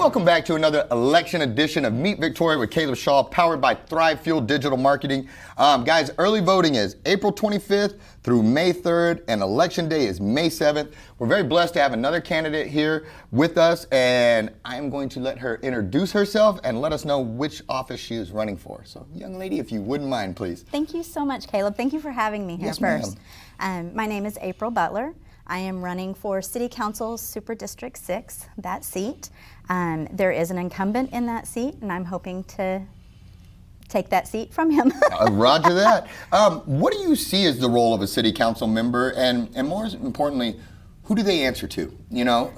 Welcome back to another election edition of Meet Victoria with Caleb Shaw, powered by ThriveFuel Digital Marketing. Guys, early voting is April 25th through May 3rd, and election day is May 7th. We're very blessed to have another candidate here with us, and I'm going to let her introduce herself and let us know which office she is running for. So, young lady, if you wouldn't mind, please. Thank you so much, Caleb. Thank you for having me here Yes, first. My name is April Butler. I am running for City Council Super District 6, that seat. There is an incumbent in that seat, and I'm hoping to take that seat from him. Roger that. What do you see as the role of a city council member, and more importantly, who do they answer to? You know,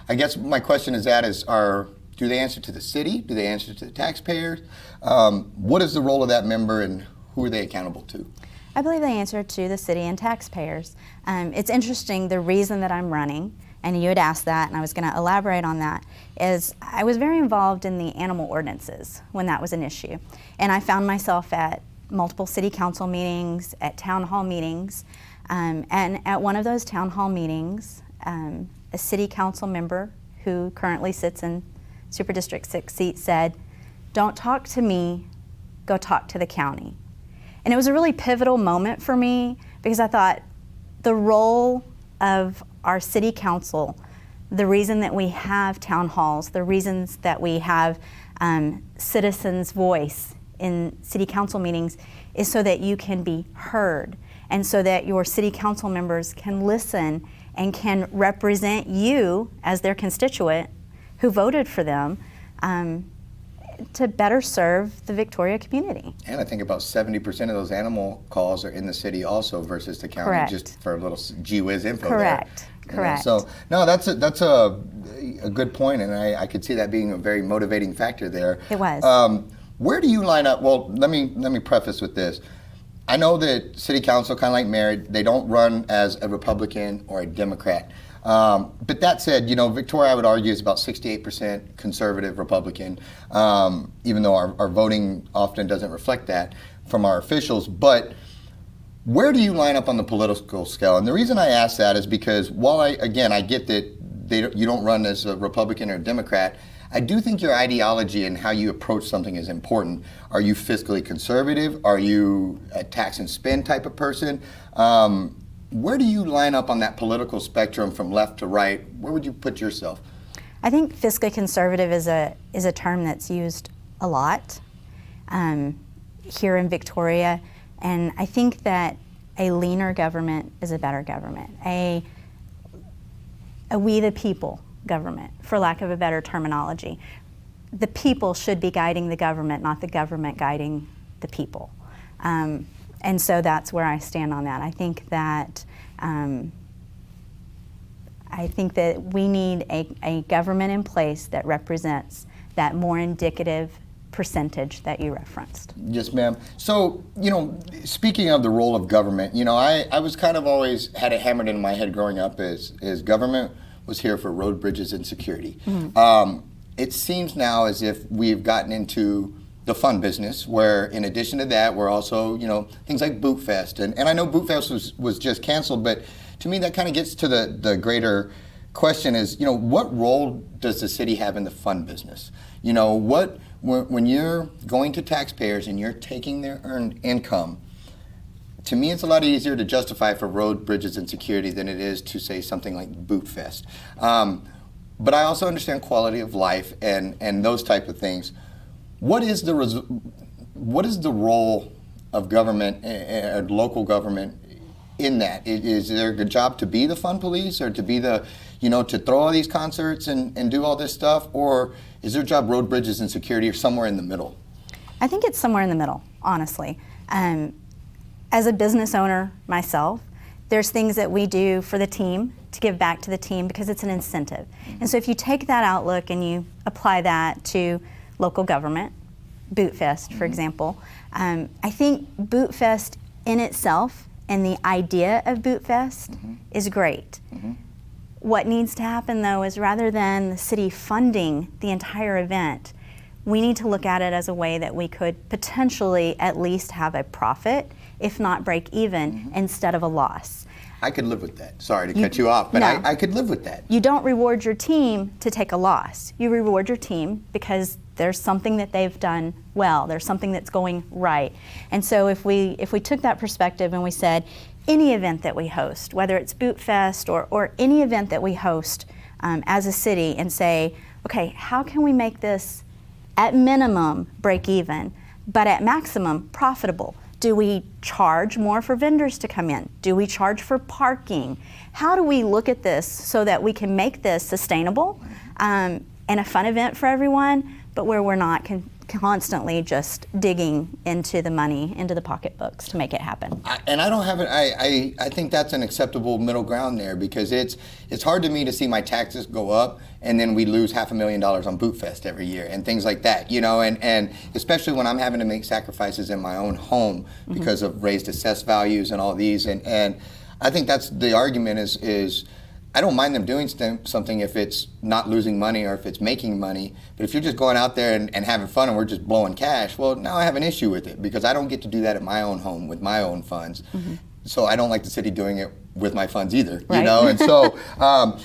I guess my question is do they answer to the city? Do they answer to the taxpayers? What is the role of that member, and who are they accountable to? I believe they answer to the city and taxpayers. It's interesting, the reason that I'm running, and you had asked that, and I was going to elaborate on that, is I was very involved in the animal ordinances when that was an issue. And I found myself at multiple city council meetings, at town hall meetings, and at one of those town hall meetings, a city council member who currently sits in Super District 6 seat said, "Don't talk to me, go talk to the county." And it was a really pivotal moment for me because I thought the role of our city council, the reason that we have town halls, the reasons that we have citizens' voice in city council meetings is so that you can be heard and so that your city council members can listen and can represent you as their constituent who voted for them to better serve the Victoria community. And I think about 70% of those animal calls are in the city also versus the county. Correct. Just for a little gee whiz info Correct. there. Correct. So no, that's a good point, and I could see that being a very motivating factor there. It was. Where do you line up? Well, let me preface with this. I know that city council, kind of like mayor, they don't run as a Republican or a Democrat. But that said, you know, Victoria, I would argue, is about 68% conservative Republican, even though our voting often doesn't reflect that from our officials. But where do you line up on the political scale? And the reason I ask that is because while I get that you don't run as a Republican or Democrat, I do think your ideology and how you approach something is important. Are you fiscally conservative? Are you a tax and spend type of person? Where do you line up on that political spectrum from left to right? Where would you put yourself? I think fiscally conservative is a term that's used a lot here in Victoria, and I think that a leaner government is a better government. A we the people government, for lack of a better terminology. The people should be guiding the government, not the government guiding the people. And so that's where I stand on that. I think that we need a government in place that represents that more indicative percentage that you referenced. Yes, ma'am. So, you know, speaking of the role of government, you know, I was kind of always had it hammered in my head growing up as government was here for road, bridges, and security. Mm-hmm. It seems now as if we've gotten into the fun business, where in addition to that, we're also, you know, things like Boot Fest. And I know Boot Fest was just canceled, but to me that kind of gets to the greater question is, you know, what role does the city have in the fun business? You know, when you're going to taxpayers and you're taking their earned income, to me it's a lot easier to justify for road, bridges, and security than it is to say something like Boot Fest. But I also understand quality of life and those type of things. What is the role of government and local government in that? Is there a job to be the fun police, or to be the, you know, to throw all these concerts and do all this stuff, or is their job road, bridges, and security, or somewhere in the middle? I think it's somewhere in the middle, honestly. As a business owner myself, there's things that we do for the team to give back to the team because it's an incentive. Mm-hmm. And so if you take that outlook and you apply that to local government, Boot Fest, for example. I think Boot Fest in itself and the idea of Boot Fest is great. Mm-hmm. What needs to happen, though, is rather than the city funding the entire event, we need to look at it as a way that we could potentially at least have a profit, if not break even, instead of a loss. I could live with that. Sorry to cut you off, but No. I could live with that. You don't reward your team to take a loss. You reward your team because there's something that they've done well. There's something that's going right. And so if we took that perspective and we said, any event that we host, whether it's Boot Fest or any event that we host as a city, and say, okay, how can we make this at minimum break even, but at maximum profitable? Do we charge more for vendors to come in? Do we charge for parking? How do we look at this so that we can make this sustainable and a fun event for everyone, but where we're not constantly just digging into the money, into the pocketbooks to make it happen? And I don't have it. I think that's an acceptable middle ground there, because it's hard to me to see my taxes go up and then we lose $500,000 on Boot Fest every year and things like that, you know, and especially when I'm having to make sacrifices in my own home because of raised assessed values and all these. And I think that's the argument is I don't mind them doing something if it's not losing money or if it's making money. But if you're just going out there and having fun and we're just blowing cash, well, now I have an issue with it, because I don't get to do that at my own home with my own funds. So I don't like the city doing it with my funds either, Right. you know? And so...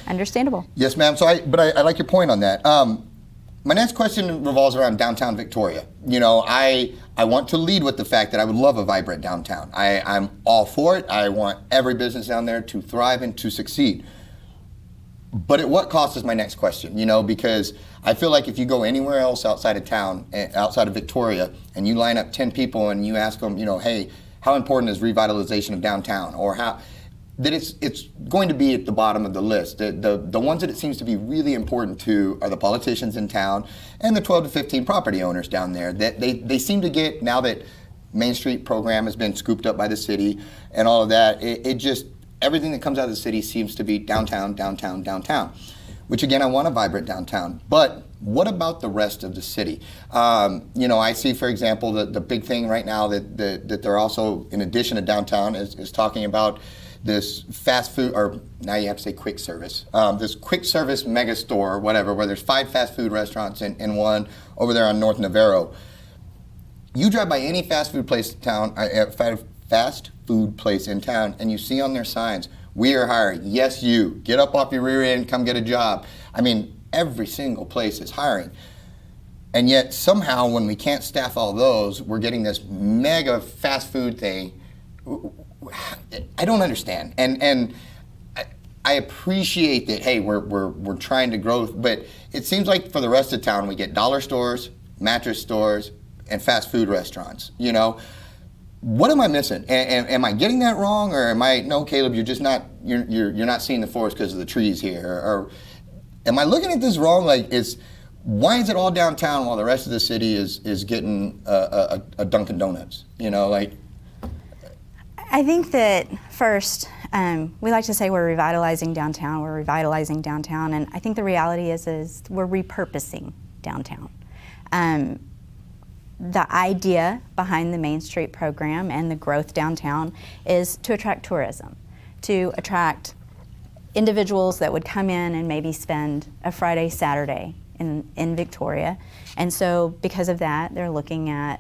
Understandable. Yes, ma'am. So I like your point on that. My next question revolves around downtown Victoria. You know, I want to lead with the fact that I would love a vibrant downtown. I'm all for it. I want every business down there to thrive and to succeed. But at what cost is my next question, you know, because I feel like if you go anywhere else outside of town, outside of Victoria, and you line up 10 people and you ask them, you know, hey, how important is revitalization of downtown, or how, that it's going to be at the bottom of the list. The ones that it seems to be really important to are the politicians in town and the 12 to 15 property owners down there. That they seem to get, now that Main Street program has been scooped up by the city and all of that, it just, everything that comes out of the city seems to be downtown, downtown, downtown, which again, I want a vibrant downtown. But what about the rest of the city? You know, I see, for example, the big thing right now that they're also, in addition to downtown, is talking about this fast food, or now you have to say quick service, this quick service mega store or whatever, where there's 5 fast food restaurants in one over there on North Navarro. You drive by any fast food place in town, fast food place in town, and you see on their signs, we are hiring. Yes, you. Get up off your rear end, come get a job. I mean, every single place is hiring. And yet somehow when we can't staff all those, we're getting this mega fast food thing. I don't understand. And I appreciate that, hey, we're trying to grow, but it seems like for the rest of town, we get dollar stores, mattress stores, and fast food restaurants, you know? What am I missing? Am I getting that wrong, or am I, no, Caleb, you're just not, you're not seeing the forest because of the trees here, or am I looking at this wrong? Like, why is it all downtown while the rest of the city is getting a Dunkin' Donuts? You know, like. I think that first, we like to say we're revitalizing downtown, and I think the reality is we're repurposing downtown. The idea behind the Main Street program and the growth downtown is to attract tourism, to attract individuals that would come in and maybe spend a Friday, Saturday in Victoria. And so because of that, they're looking at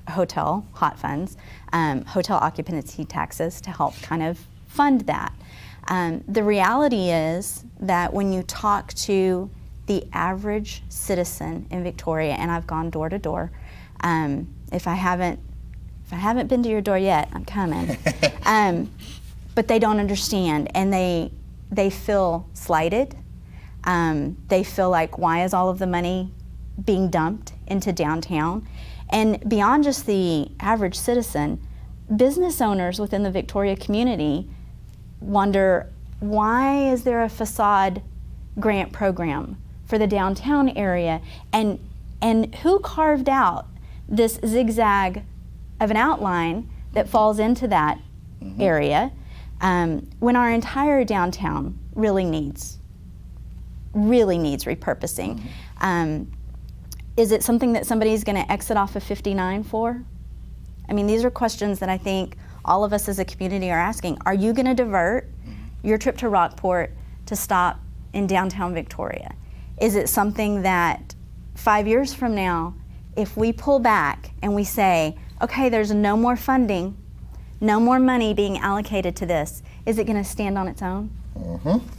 hotel hot funds, hotel occupancy taxes to help kind of fund that. The reality is that when you talk to the average citizen in Victoria, and I've gone door to door, if I haven't been to your door yet, I'm coming. But they don't understand, and they feel slighted. They feel like, why is all of the money being dumped into downtown? And beyond just the average citizen, business owners within the Victoria community wonder, why is there a facade grant program for the downtown area? And who carved out this zigzag of an outline that falls into that area when our entire downtown really needs repurposing? Is it something that somebody's going to exit off of 59 for? I mean, these are questions that I think all of us as a community are asking. Are you going to divert your trip to Rockport to stop in downtown Victoria? Is it something that 5 years from now, if we pull back and we say, okay, there's no more funding no more money being allocated to this, is it going to stand on its own?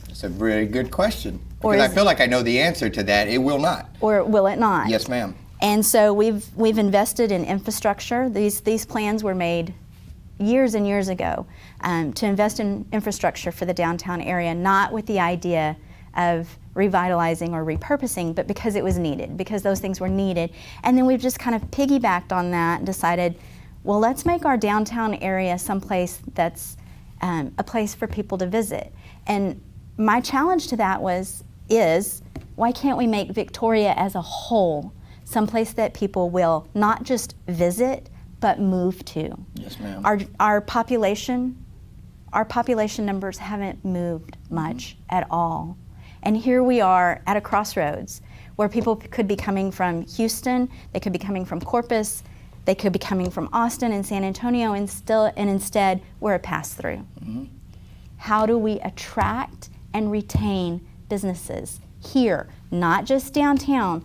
It's a very good question. Or Because I feel like I know the answer to that. It will not. Or will it not? Yes, ma'am. And so we've invested in infrastructure. These plans were made years and years ago to invest in infrastructure for the downtown area, not with the idea of revitalizing or repurposing, but because it was needed, because those things were needed. And then we've just kind of piggybacked on that and decided, well, let's make our downtown area someplace that's a place for people to visit. And my challenge to that is, why can't we make Victoria as a whole someplace that people will not just visit, but move to? Yes, ma'am. Our population numbers haven't moved much at all. And here we are at a crossroads where people could be coming from Houston, they could be coming from Corpus, they could be coming from Austin and San Antonio, and instead we're a pass-through. How do we attract and retain businesses here, not just downtown,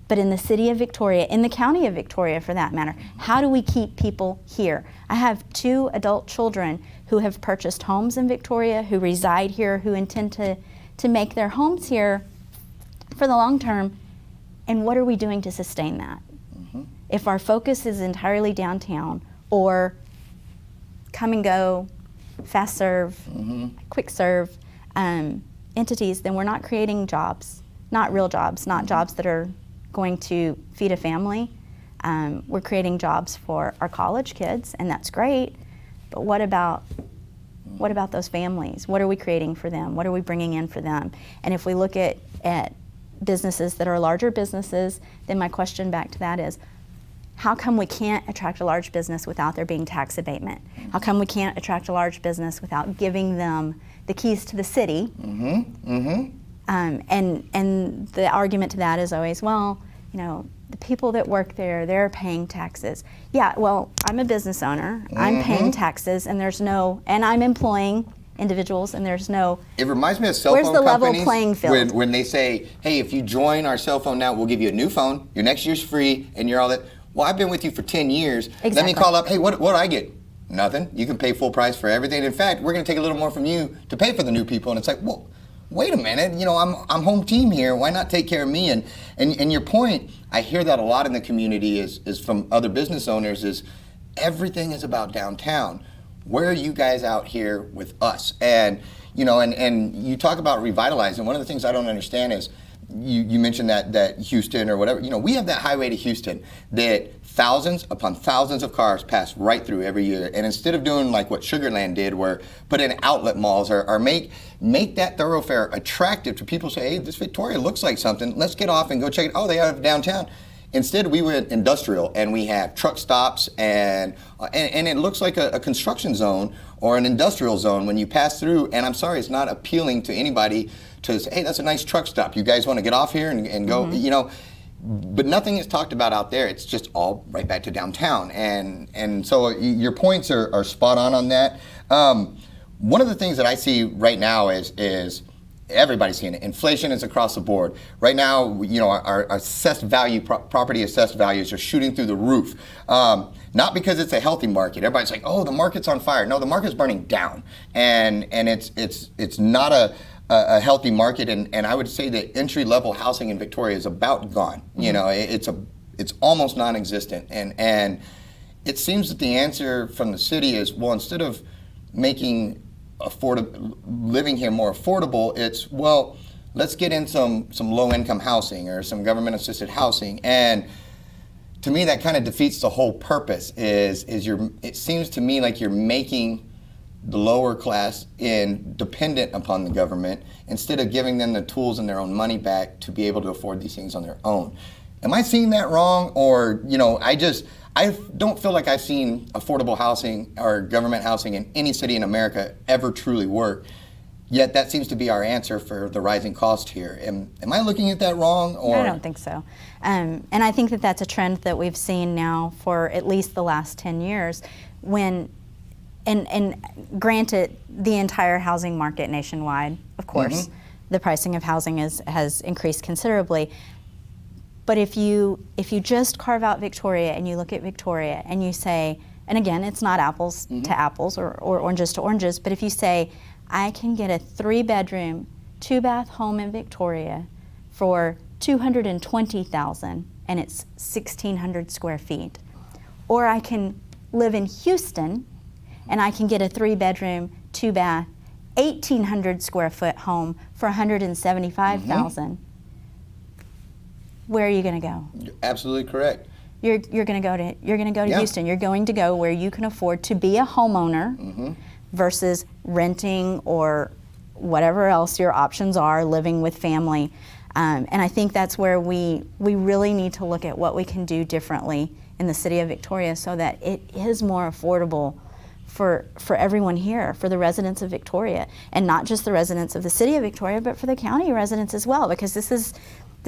but in the city of Victoria, in the county of Victoria for that matter? How do we keep people here? I have 2 adult children who have purchased homes in Victoria, who reside here, who intend to make their homes here for the long term. And what are we doing to sustain that? If our focus is entirely downtown or come and go, fast serve, quick serve entities, then we're not creating jobs, not real jobs, not jobs that are going to feed a family. We're creating jobs for our college kids, and that's great, but what about those families? What are we creating for them? What are we bringing in for them? And if we look at businesses that are larger businesses, then my question back to that is, how come we can't attract a large business without there being tax abatement? How come we can't attract a large business without giving them the keys to the city? And the argument to that is always, well, the people that work there, they're paying taxes. Yeah, well, I'm a business owner. I'm paying taxes, and I'm employing individuals, and there's no. It reminds me of cell phone companies. Where's the level playing field? When they say, hey, if you join our cell phone now, we'll give you a new phone. Your next year's free, and you're all that. Well, I've been with you for 10 years. Exactly. Let me call up, hey, what do I get? Nothing. You can pay full price for everything. In fact, we're going to take a little more from you to pay for the new people. And it's like, well, wait a minute. I'm home team here. Why not take care of me? And your point, I hear that a lot in the community is from other business owners, is everything is about downtown. Where are you guys out here with us? And you talk about revitalizing. One of the things I don't understand is, you mentioned that Houston or whatever, we have that highway to Houston that thousands upon thousands of cars pass right through every year. And instead of doing like what Sugar Land did, where put in outlet malls or make that thoroughfare attractive to people, say, hey, this Victoria looks like something, let's get off and go check it. Oh, they have downtown. Instead, we went industrial, and we have truck stops, and it looks like a construction zone or an industrial zone when you pass through. And I'm sorry, it's not appealing to anybody to say, hey, that's a nice truck stop. You guys want to get off here and go, But nothing is talked about out there. It's just all right back to downtown. And so your points are spot on that. One of the things that I see right now is everybody's seeing it. Inflation is across the board. Right now, our assessed value, property assessed values are shooting through the roof. Not because it's a healthy market. Everybody's like, oh, the market's on fire. No, the market's burning down. And it's not a healthy market. And I would say that entry-level housing in Victoria is about gone. It's almost non-existent. And it seems that the answer from the city is, well, instead of making living here more affordable, it's, well, let's get in some low-income housing or some government-assisted housing. And to me, that kind of defeats the whole purpose. It seems to me like you're making the lower class dependent upon the government instead of giving them the tools and their own money back to be able to afford these things on their own. Am I seeing that wrong? Or, I don't feel like I've seen affordable housing or government housing in any city in America ever truly work. Yet that seems to be our answer for the rising cost here. Am I looking at that wrong? Or? I don't think so. And I think that that's a trend that we've seen now for at least the last 10 years when, and granted, the entire housing market nationwide, of course, the pricing of housing has increased considerably. But if you just carve out Victoria and you look at Victoria and you say, and again, it's not apples to apples or oranges to oranges, but if you say, I can get a 3-bedroom, 2-bath home in Victoria for $220,000 and it's 1,600 square feet, or I can live in Houston and I can get a 3-bedroom, 2-bath, 1,800 square foot home for $175,000. Where are you going to go? You're absolutely correct. You're going to go to Houston. You're going to go where you can afford to be a homeowner versus renting or whatever else your options are, living with family. And I think that's where we really need to look at what we can do differently in the city of Victoria so that it is more affordable for everyone here, for the residents of Victoria, and not just the residents of the city of Victoria, but for the county residents as well, because this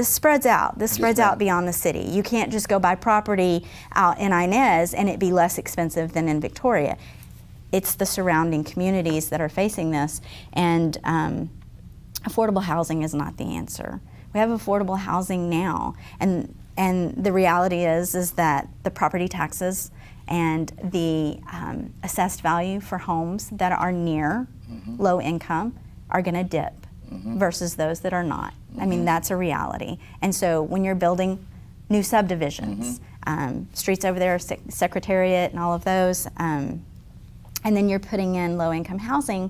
spreads out. This spreads out beyond the city. You can't just go buy property out in Inez and it be less expensive than in Victoria. It's the surrounding communities that are facing this, and affordable housing is not the answer. We have affordable housing now, and the reality is that the property taxes and the assessed value for homes that are near low income are going to dip versus those that are not. I mean, that's a reality. And so when you're building new subdivisions, streets over there, Secretariat and all of those, and then you're putting in low-income housing,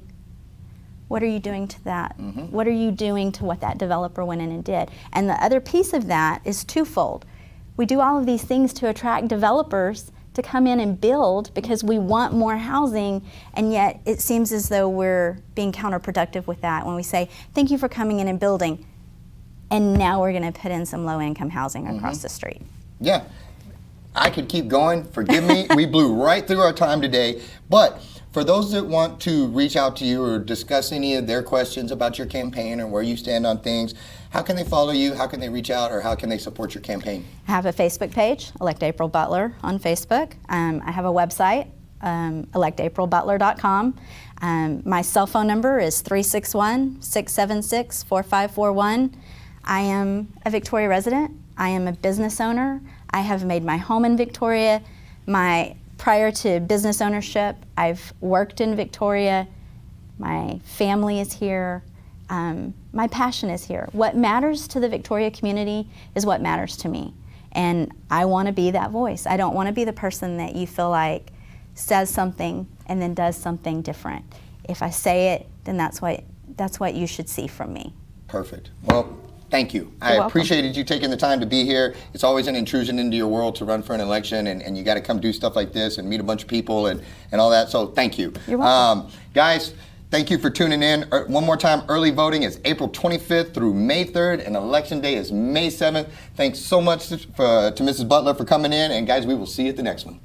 what are you doing to that? What are you doing to what that developer went in and did? And the other piece of that is twofold. We do all of these things to attract developers to come in and build because we want more housing, and yet it seems as though we're being counterproductive with that when we say, thank you for coming in and building, and now we're going to put in some low-income housing across the street. Yeah, I could keep going. Forgive me. We blew right through our time today. But for those that want to reach out to you or discuss any of their questions about your campaign or where you stand on things, how can they follow you? How can they reach out, or how can they support your campaign? I have a Facebook page, Elect April Butler on Facebook. I have a website, electaprilbutler.com. My cell phone number is 361-676-4541. I am a Victoria resident. I am a business owner. I have made my home in Victoria. Prior to business ownership, I've worked in Victoria. My family is here. My passion is here. What matters to the Victoria community is what matters to me. And I want to be that voice. I don't want to be the person that you feel like says something and then does something different. If I say it, then that's what you should see from me. Perfect. Well, thank you. I appreciated you taking the time to be here. It's always an intrusion into your world to run for an election, and you got to come do stuff like this and meet a bunch of people and all that. So thank you. You're welcome. Guys, thank you for tuning in. One more time, early voting is April 25th through May 3rd, and Election Day is May 7th. Thanks so much to Mrs. Butler for coming in, and guys, we will see you at the next one.